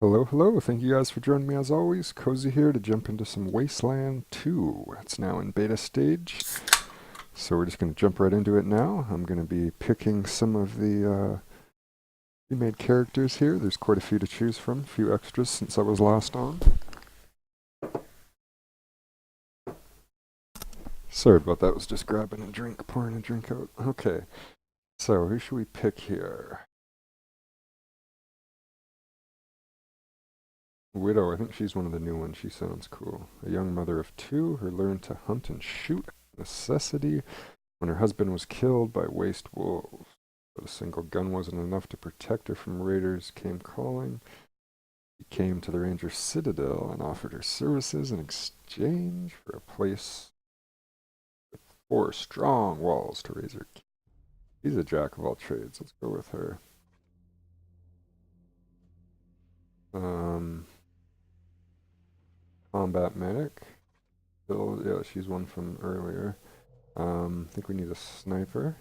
Hello, hello. Thank you guys for joining me as always. Cozy here to jump into some Wasteland 2. It's now in beta stage, so we're just going to jump right into it now. I'm going to be picking some of the remade characters here. There's quite a few to choose from, a few extras since I was last on. Sorry about that, I was just grabbing a drink, pouring a drink out. Okay, so who should we pick here? Widow, I think she's one of the new ones. She sounds cool. A young mother of two who learned to hunt and shoot necessity when her husband was killed by waste wolves. But a single gun wasn't enough to protect her from raiders came calling. He came to the Ranger Citadel and offered her services in exchange for a place with four strong walls to raise her king. She's a jack of all trades. Let's go with her. Um, Combat medic. Still, yeah, she's one from earlier. I think we need a sniper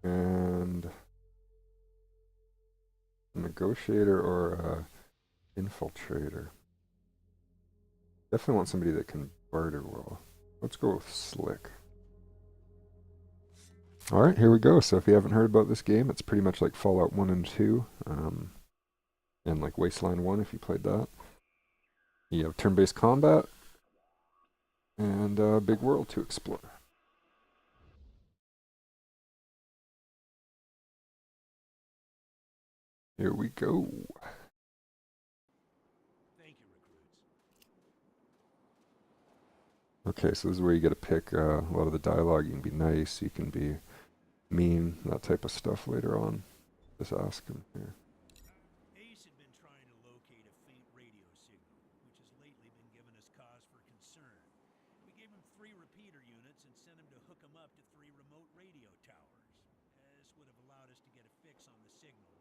and a negotiator or a infiltrator. Definitely want somebody that can barter well. Let's go with Slick. Alright, here we go. So if you haven't heard about this game, it's pretty much like Fallout 1 and 2, and like Wasteland 1 if you played that. You have turn-based combat, and a big world to explore. Here we go. Okay, so this is where you get to pick a lot of the dialogue. You can be nice, you can be mean, that type of stuff later on. Just ask him here. Ace had been trying to locate a faint radio signal, which has lately been giving us cause for concern. We gave him 3 repeater units and sent him to hook him up to 3 remote radio towers. This would have allowed us to get a fix on the signal.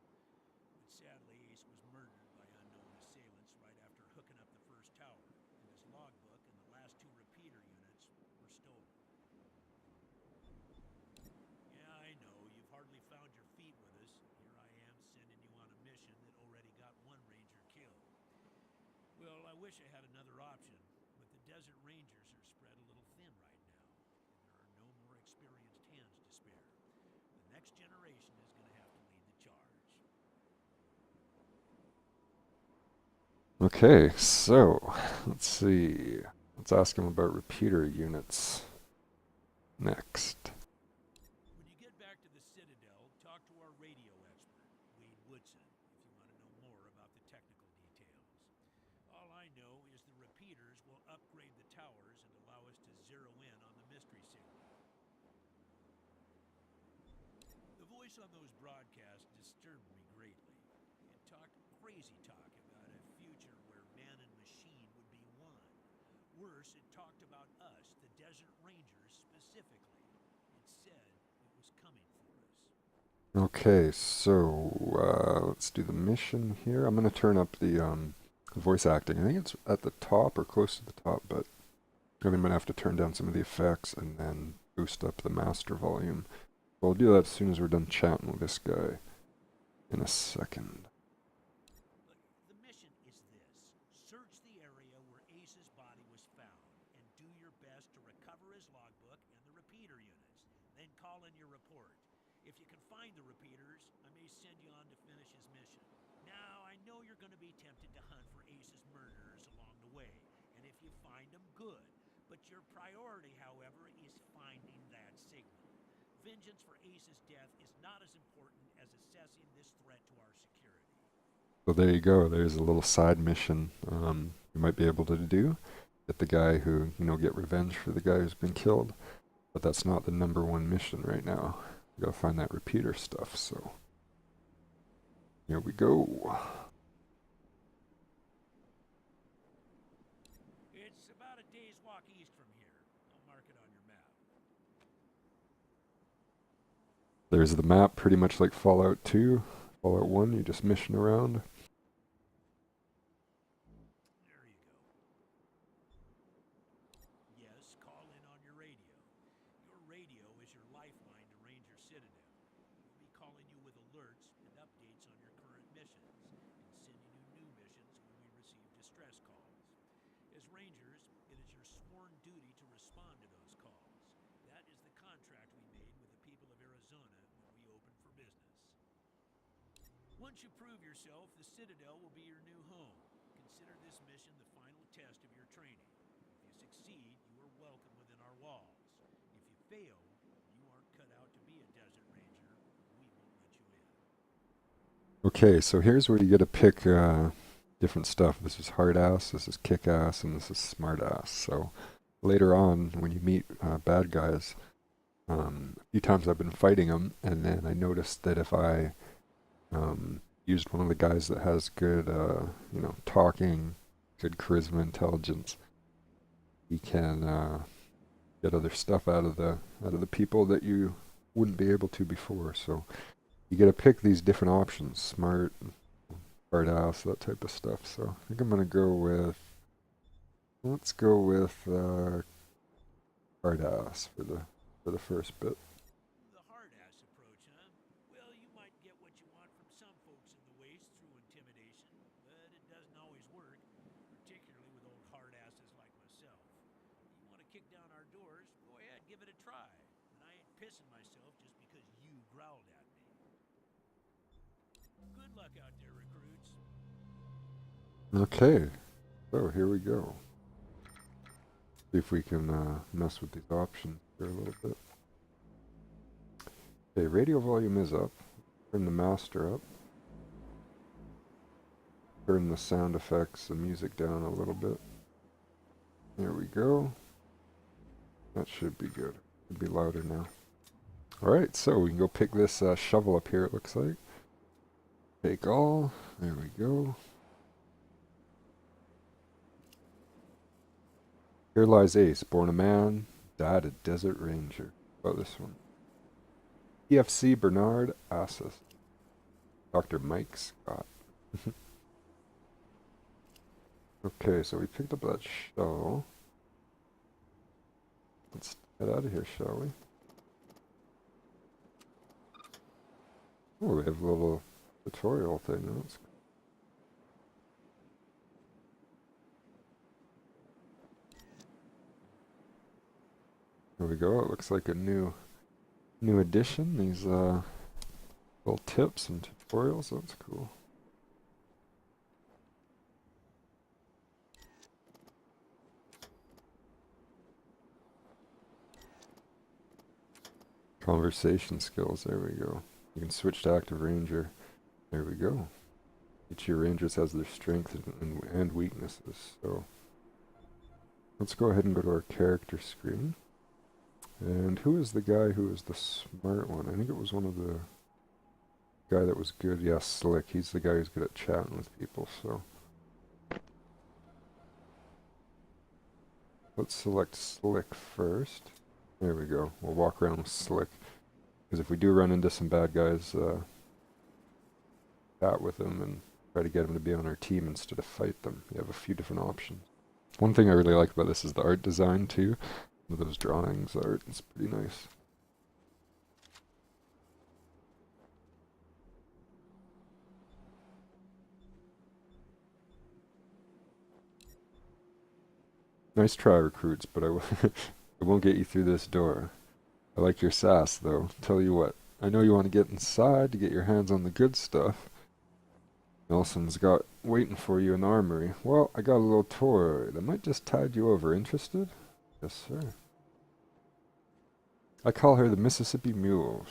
But sadly, Ace was murdered by unknown assailants right after hooking up the first tower, and his logbook and the last 2 repeater units were stolen. Yeah, I know, you've hardly found your feet with us. Here I am sending you on a mission that already got 1 ranger killed. Well, I wish I had another option, but the desert rangers are spread a little thin right now, and there are no more experienced hands to spare. The next generation is going to have to lead the charge. Okay, so let's see. Let's ask him about repeater units next. When you get back to the Citadel, talk to our radio expert, Wade Woodson, if you want to know more about the technical details. All I know is the repeaters will upgrade the towers and allow us to zero in on the mystery signal. The voice on those broadcasts disturbed me greatly. It talked crazy talk about a future where man and machine would be one. Worse, it talked about us, the Desert Rangers, specifically. It said it was coming for us. Okay, so let's do the mission here. I'm going to turn up the voice acting. I think it's at the top or close to the top, but I'm going to have to turn down some of the effects and then boost up the master volume. We'll do that as soon as we're done chatting with this guy in a second. The mission is this. Search the area where Ace's body was found and do your best to recover his logbook and the repeater units. Then call in your report. If you can find the repeaters, I may send you on to finish his mission. Now, I know you're going to be tempted to hunt for Ace's murderers along the way, and if you find them, good. But your priority, however, is finding that signal. Vengeance for Ace's death is not as important as assessing this threat to our security. So there you go. There's a little side mission you might be able to do. Get the guy who, get revenge for the guy who's been killed. But that's not the #1 mission right now. You gotta find that repeater stuff, so here we go. It's about a day's walk east from here. I'll mark it on your map. There's the map, pretty much like Fallout 2. Fallout 1, you just mission around. There you go. Yes, call in on your radio. Your radio is your lifeline to Ranger Citadel. We'll be calling you with alerts and updates on your current missions, and sending you duty to respond to those calls. That is the contract we made with the people of Arizona when we opened for business. Once you prove yourself, the Citadel will be your new home. Consider this mission the final test of your training. If you succeed, you are welcome within our walls. If you fail, you aren't cut out to be a desert ranger. We won't let you in. Okay, so here's where you get to pick different stuff. This is hard ass, this is kick ass, and this is smart ass. So later on, when you meet bad guys, a few times I've been fighting them, and then I noticed that if I used one of the guys that has good, talking, good charisma, intelligence, he can get other stuff out of the people that you wouldn't be able to before. So you get to pick these different options: smart, hard ass, that type of stuff. So I think I'm gonna go with, let's go with hard ass for the first bit. The hard-ass approach, huh? Well, you might get what you want from some folks in the Waste through intimidation, but it doesn't always work, particularly with old hard-asses like myself. You want to kick down our doors? Go ahead, give it a try. And I ain't pissing myself just because you growled at me. Good luck out there, recruits. Okay, so here we go. See if we can mess with these options here a little bit. Okay, radio volume is up. Turn the master up. Turn the sound effects and music down a little bit. There we go. That should be good. Should be louder now. Alright, so we can go pick this shovel up here, it looks like. Take all. There we go. Here lies Ace, born a man, died a desert ranger. How about this one? PFC Bernard Assis. Dr. Mike Scott. Okay, so we picked up that shovel. Let's get out of here, shall we? Oh, we have a little tutorial thing. That's cool. There we go. It looks like a new addition. These little tips and tutorials. That's cool. Conversation skills. There we go. You can switch to active ranger. There we go. Each of your rangers has their strengths and weaknesses. So let's go ahead and go to our character screen. And who is the guy who is the smart one? I think it was one of the guy that was good. Yeah, Slick. He's the guy who's good at chatting with people. So let's select Slick first. There we go. We'll walk around with Slick. Because if we do run into some bad guys, chat with them and try to get them to be on our team instead of fight them. You have a few different options. One thing I really like about this is the art design too. With those drawings, art is pretty nice. Nice try, recruits, but it won't get you through this door. I like your sass, though. Tell you what, I know you want to get inside to get your hands on the good stuff. Nelson's got waiting for you in the armory. Well, I got a little toy that might just tide you over. Interested? Yes, sir. I call her the Mississippi Mule.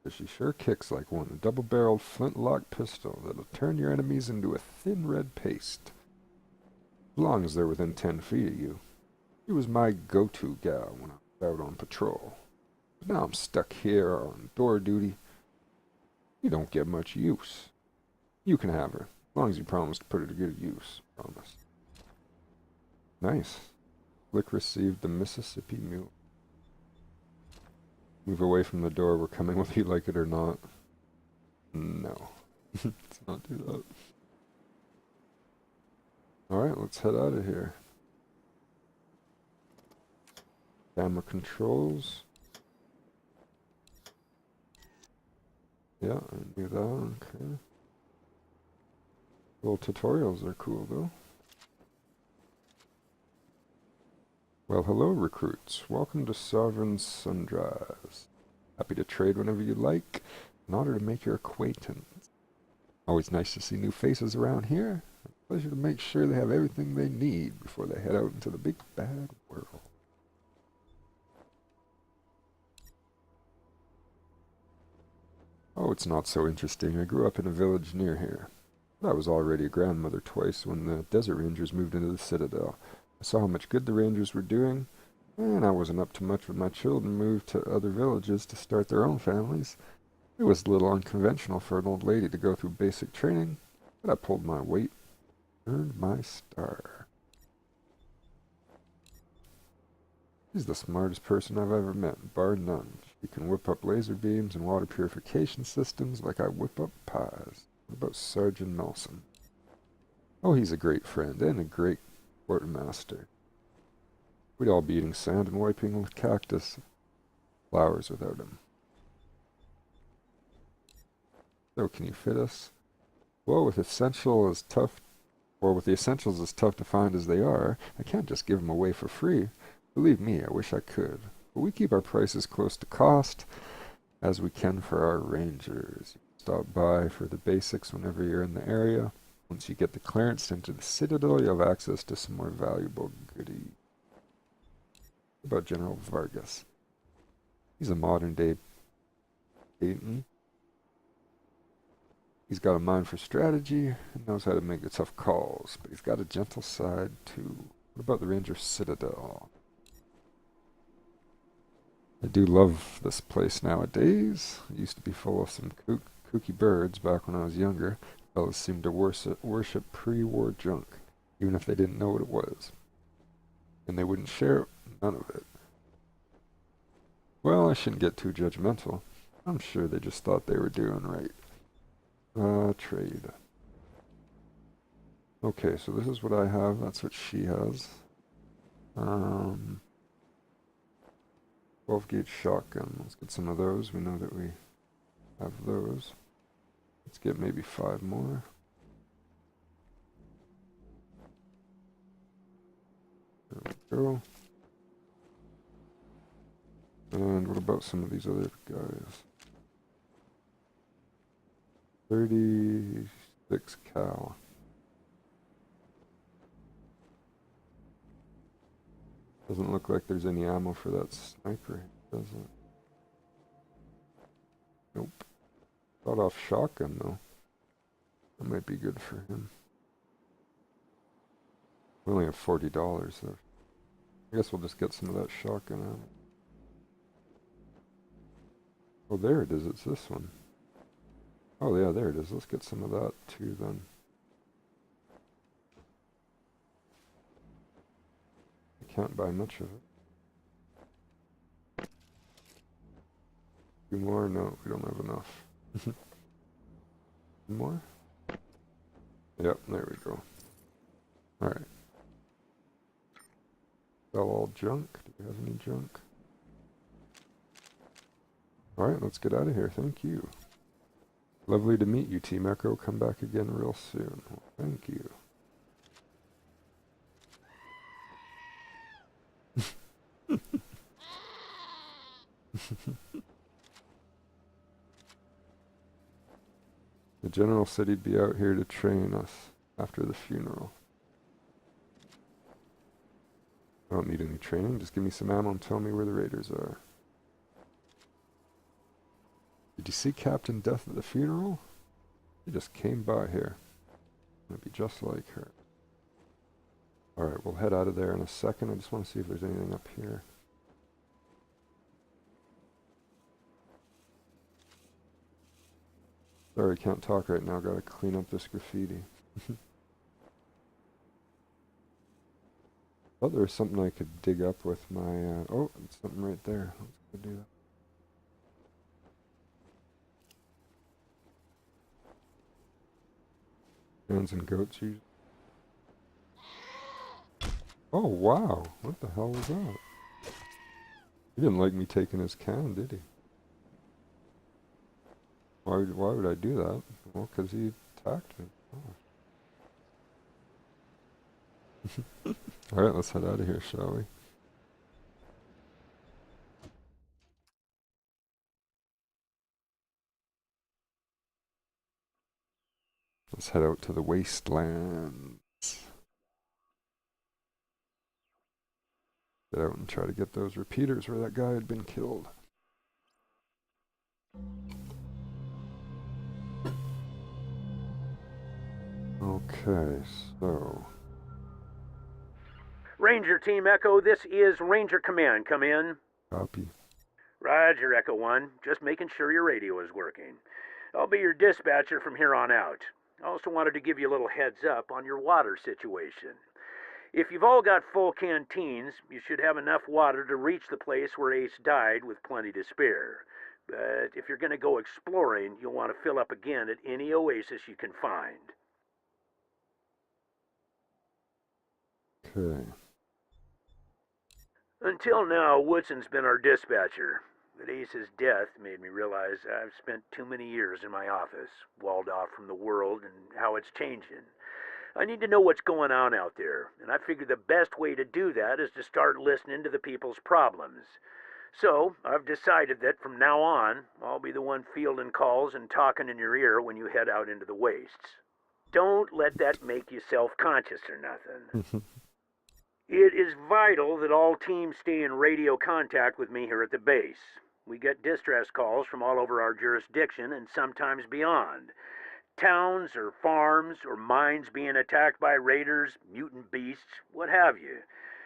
She sure kicks like one. A double-barreled flintlock pistol that'll turn your enemies into a thin red paste. As long as they're within 10 feet of you. She was my go-to gal when I was out on patrol. But now I'm stuck here on door duty. You don't get much use. You can have her, as long as you promise to put her to good use. Promise. Nice. Flick received the Mississippi Mule. Move away from the door. We're coming whether you like it or not. No. Let's not do that. Alright, let's head out of here. Camera controls. Yeah, I knew that. Okay. Little tutorials are cool though. Well, hello, recruits. Welcome to Sovereign Sundries. Happy to trade whenever you like. An honor to make your acquaintance. Always nice to see new faces around here. A pleasure to make sure they have everything they need before they head out into the big bad world. Oh, it's not so interesting. I grew up in a village near here. I was already a grandmother twice when the Desert Rangers moved into the Citadel. I saw how much good the Rangers were doing, and I wasn't up to much with my children moved to other villages to start their own families. It was a little unconventional for an old lady to go through basic training, but I pulled my weight, earned my star. She's the smartest person I've ever met, bar none. She can whip up laser beams and water purification systems like I whip up pies. What about Sergeant Nelson? Oh, he's a great friend and a great quartermaster. We'd all be eating sand and wiping with cactus flowers without him. So can you fit us? Well, with the essentials as tough to find as they are, I can't just give them away for free. Believe me, I wish I could. But we keep our prices close to cost, as we can for our rangers. Stop by for the basics whenever you're in the area. Once you get the clearance into the Citadel, you'll have access to some more valuable goodies. What about General Vargas? He's a modern-day Peyton. He's got a mind for strategy and knows how to make the tough calls, but he's got a gentle side too. What about the Ranger Citadel? I do love this place nowadays. It used to be full of some kooky birds back when I was younger. Fellas seemed to worship pre-war junk, even if they didn't know what it was. And they wouldn't share none of it. Well, I shouldn't get too judgmental. I'm sure they just thought they were doing right. Trade. Okay, so this is what I have. That's what she has. 12 gauge shotgun. Let's get some of those. We know that we have those. Let's get maybe 5 more. There we go. And what about some of these other guys? 36 cal. Doesn't look like there's any ammo for that sniper, does it? Nope. Got off shotgun though. That might be good for him. We only have $40 though. I guess we'll just get some of that shotgun ammo. Oh, there it is. It's this one. Oh yeah, there it is. Let's get some of that too then. I can't buy much of it. 2 more? No, we don't have enough. 2 more? Yep, there we go. Alright. Sell all junk. Do we have any junk? Alright, let's get out of here. Thank you. Lovely to meet you, Team Echo. Come back again real soon. Well, thank you. The general said he'd be out here to train us after the funeral. I don't need any training. Just give me some ammo and tell me where the raiders are. Did you see Captain Death at the funeral? He just came by here. It'd be just like her. Alright, we'll head out of there in a second. I just want to see if there's anything up here. Sorry, can't talk right now. Gotta clean up this graffiti. Thought there was something I could dig up with my, oh, it's something right there. Let's go do that. Hands and goats usually. Oh, wow. What the hell was that? He didn't like me taking his can, did he? Why would I do that? Well, because he attacked me. Oh. Alright, let's head out of here, shall we? Let's head out to the Wasteland. Get out and try to get those repeaters where that guy had been killed. Okay, so... Ranger Team Echo, this is Ranger Command. Come in. Copy. Roger, Echo 1. Just making sure your radio is working. I'll be your dispatcher from here on out. I also wanted to give you a little heads up on your water situation. If you've all got full canteens, you should have enough water to reach the place where Ace died with plenty to spare. But if you're going to go exploring, you'll want to fill up again at any oasis you can find. Okay. Until now, Woodson's been our dispatcher. But Ace's death made me realize I've spent too many years in my office, walled off from the world and how it's changing. I need to know what's going on out there, and I figure the best way to do that is to start listening to the people's problems. So, I've decided that from now on, I'll be the one fielding calls and talking in your ear when you head out into the wastes. Don't let that make you self-conscious or nothing. It is vital that all teams stay in radio contact with me here at the base. We get distress calls from all over our jurisdiction and sometimes beyond. Towns or farms or mines being attacked by raiders, mutant beasts, what have you.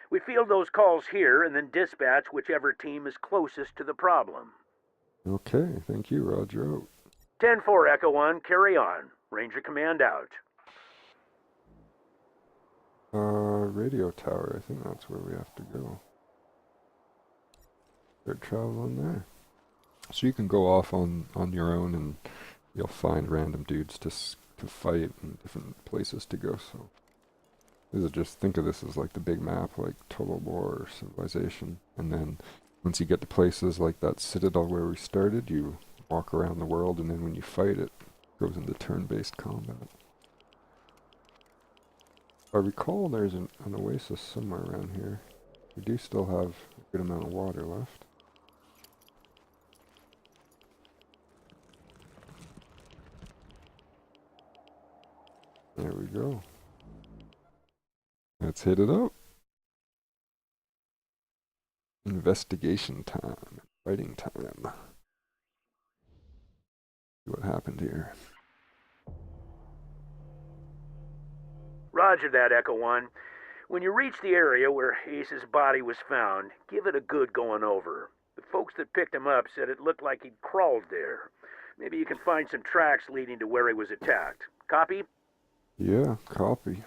We field those calls here and then dispatch whichever team is closest to the problem. Okay, thank you, Roger. 10-4, Echo 1, carry on. Ranger Command out. Radio tower, I think that's where we have to go. Start traveling there. So you can go off on your own and you'll find random dudes to fight and different places to go, so... This is just, think of this as like the big map, like Total War or Civilization. And then once you get to places like that Citadel where we started, you walk around the world, and then when you fight it, goes into turn-based combat. I recall there's an oasis somewhere around here. We do still have a good amount of water left. There we go. Let's hit it up. Investigation time. Fighting time. See what happened here. Roger that, Echo 1. When you reach the area where Ace's body was found, give it a good going over. The folks that picked him up said it looked like he'd crawled there. Maybe you can find some tracks leading to where he was attacked. Copy? Yeah, copy.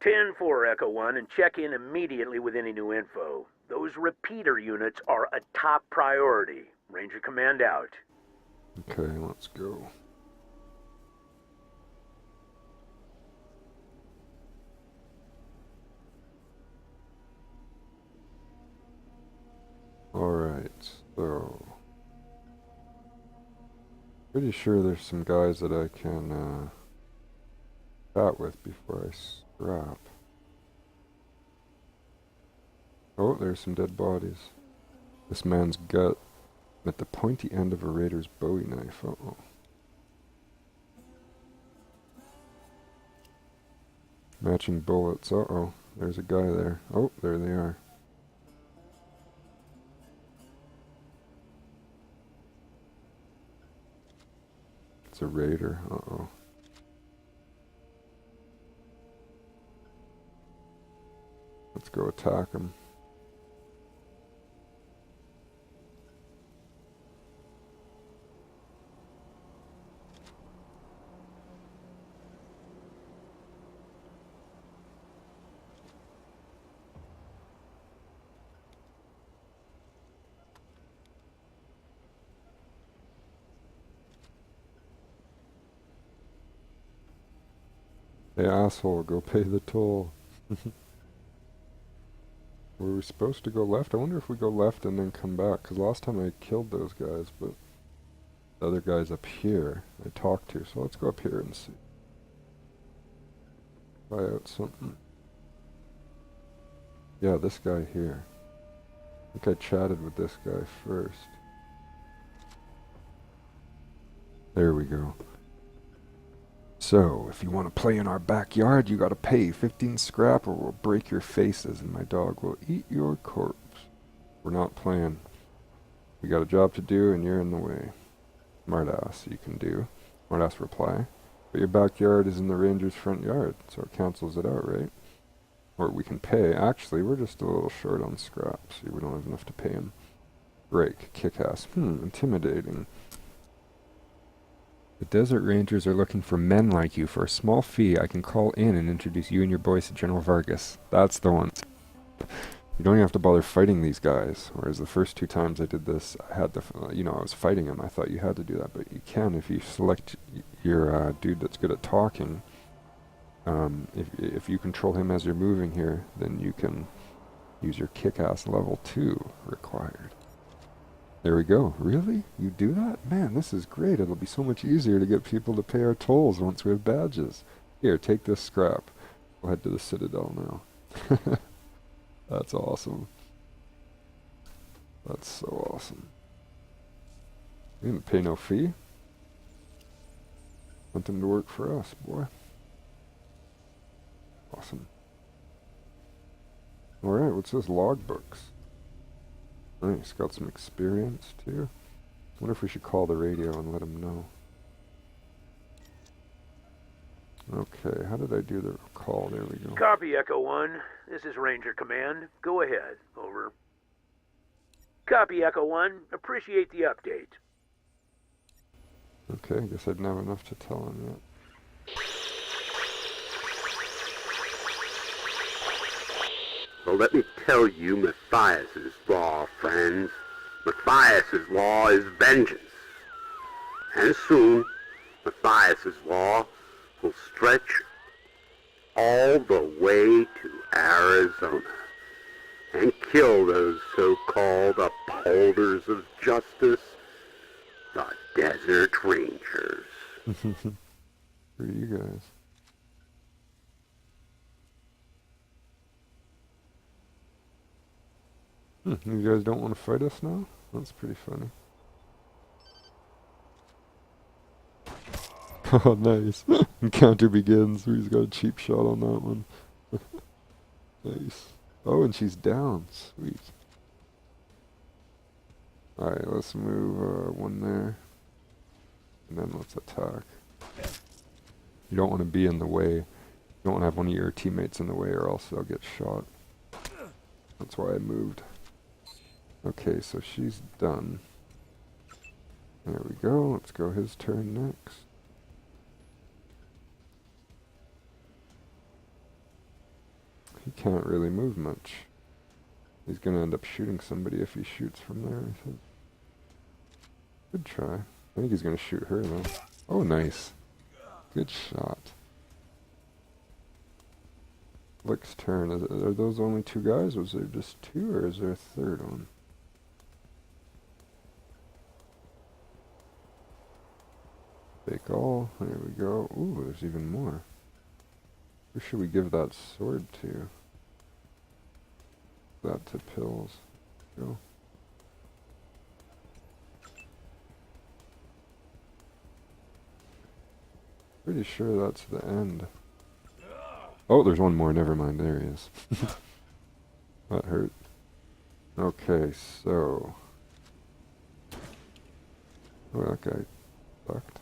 10-4, Echo 1, and check in immediately with any new info. Those repeater units are a top priority. Ranger Command out. Okay, let's go. Alright, so... Pretty sure there's some guys that I can, chat with before I scrap. Oh, there's some dead bodies. This man's gut at the pointy end of a raider's bowie knife. Uh-oh. Matching bullets. Uh-oh. There's a guy there. Oh, there they are. It's a raider. Uh-oh. Let's go attack him. Hey asshole, go pay the toll. Were we supposed to go left? I wonder if we go left and then come back, because last time I killed those guys, but the other guy's up here I talked to, so let's go up here and see. Try out something. Yeah, this guy here. I think I chatted with this guy first. There we go. So, if you want to play in our backyard, you gotta pay 15 scrap or we'll break your faces and my dog will eat your corpse. We're not playing. We got a job to do and you're in the way. Smartass, you can do. Smartass reply. But your backyard is in the ranger's front yard, so it cancels it out, right? Or we can pay. Actually, we're just a little short on scrap. See, we don't have enough to pay him. Break. Kick-ass. Intimidating. The Desert Rangers are looking for men like you. For a small fee, I can call in and introduce you and your boys to General Vargas. That's the one. You don't even have to bother fighting these guys. Whereas the first 2 times I did this, I had to, I was fighting them. I thought you had to do that, but you can if you select your dude that's good at talking. If you control him as you're moving here, then you can use your kick-ass level 2 required. There we go. Really? You do that? Man, this is great. It'll be so much easier to get people to pay our tolls once we have badges. Here, take this scrap. We'll head to the Citadel now. That's awesome. That's so awesome. We didn't pay no fee. Want them to work for us, boy. Awesome. Alright, what's this? Logbooks. Nice, got some experience too. Wonder if we should call the radio and let him know. Okay, how did I do the call? There we go. Copy, Echo 1. This is Ranger Command. Go ahead. Over. Copy, Echo 1. Appreciate the update. Okay, I guess I didn't have enough to tell him yet. Well, let me tell you Matthias's law, friends. Matthias's law is vengeance. And soon, Matthias's law will stretch all the way to Arizona and kill those so-called upholders of justice, the Desert Rangers. For you guys. You guys don't want to fight us now? That's pretty funny. Oh, nice. Encounter begins. We just got a cheap shot on that one. Nice. Oh, and she's down. Sweet. Alright, let's move one there. And then let's attack. You don't want to be in the way. You don't want to have one of your teammates in the way or else they'll get shot. That's why I moved. Okay, so she's done. There we go. Let's go his turn next. He can't really move much. He's gonna end up shooting somebody if he shoots from there, I think. Good try. I think he's gonna shoot her though. Oh, nice. Good shot. Flick's turn. Are those only 2 guys? Was there just 2 or is there a third one? Take all. There we go. Ooh, there's even more. Who should we give that sword to? That to pills. Go. Pretty sure that's the end. Oh, there's one more. Never mind. There he is. That hurt. Okay, so... Oh, that guy sucked.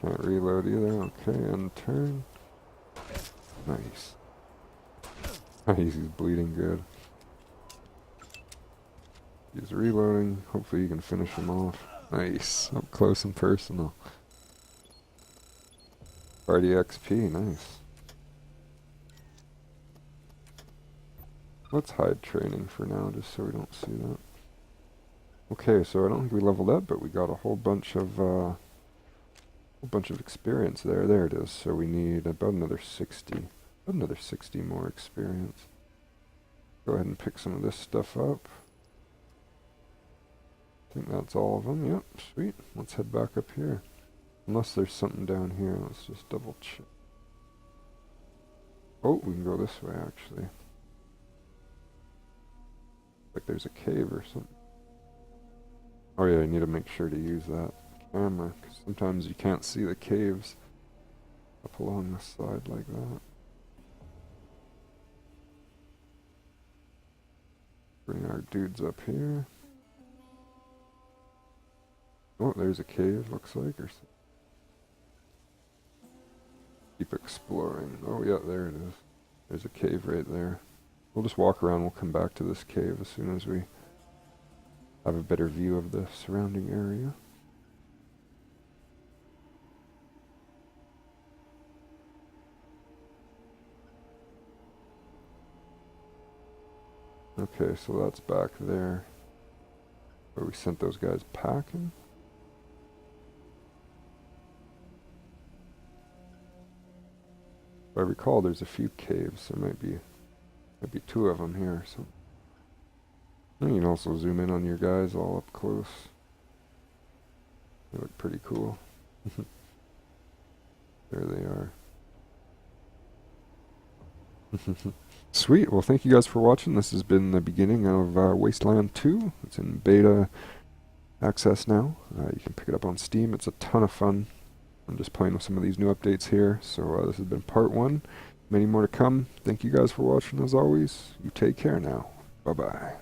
Can't reload either. Okay, and turn. Nice. He's bleeding good. He's reloading. Hopefully you can finish him off. Nice. Up close and personal. Party XP. Nice. Let's hide training for now, just so we don't see that. Okay, so I don't think we leveled up, but we got a whole bunch of experience there. There it is. So we need about another 60. About another 60 more experience. Go ahead and pick some of this stuff up. I think that's all of them. Yep, sweet. Let's head back up here. Unless there's something down here. Let's just double check. Oh, we can go this way, actually. Like there's a cave or something. Oh yeah, I need to make sure to use that. camera, 'cause sometimes you can't see the caves up along the side like that. Bring our dudes up here. Oh, there's a cave, looks like, or something. Keep exploring. Oh yeah, there it is. There's a cave right there. We'll just walk around, we'll come back to this cave as soon as we have a better view of the surrounding area. Okay, so that's back there, where we sent those guys packing. If I recall, there's a few caves. There might be two of them here. So and you can also zoom in on your guys all up close. They look pretty cool. There they are. Sweet. Well, thank you guys for watching. This has been the beginning of Wasteland 2. It's in beta access now. You can pick it up on Steam. It's a ton of fun. I'm just playing with some of these new updates here. So this has been part 1. Many more to come. Thank you guys for watching as always. You take care now. Bye-bye.